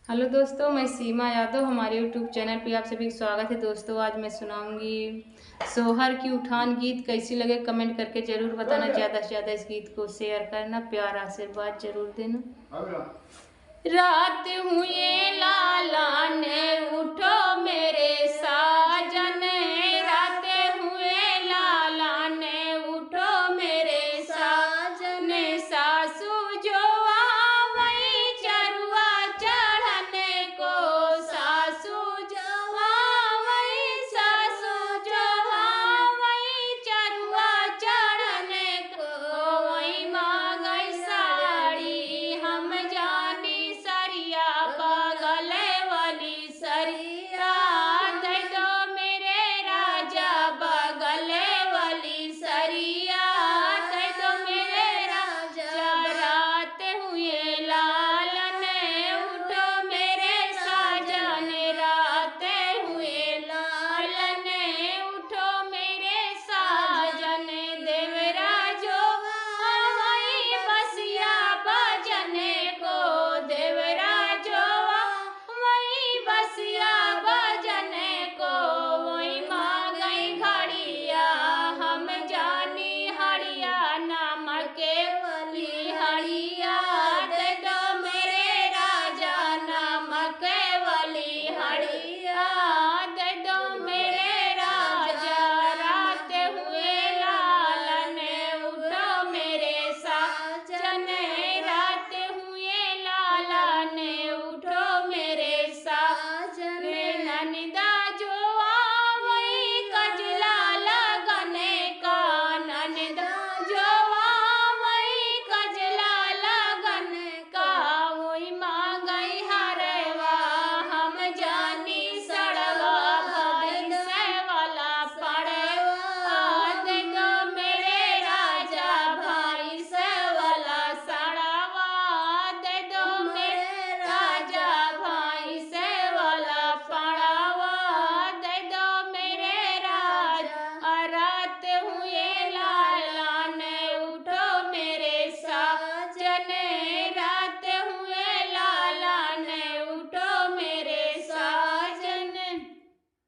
Hello दोस्तों, मैं सीमा यादव। हमारे यूट्यूब चैनल पे आप सभी का स्वागत है। दोस्तों, आज मैं सुनाऊंगी सोहर की उठान गीत। कैसी लगे कमेंट करके ज़रूर बताना। ज़्यादा से ज़्यादा इस गीत को शेयर करना, प्यार आशीर्वाद जरूर देना। रात हुए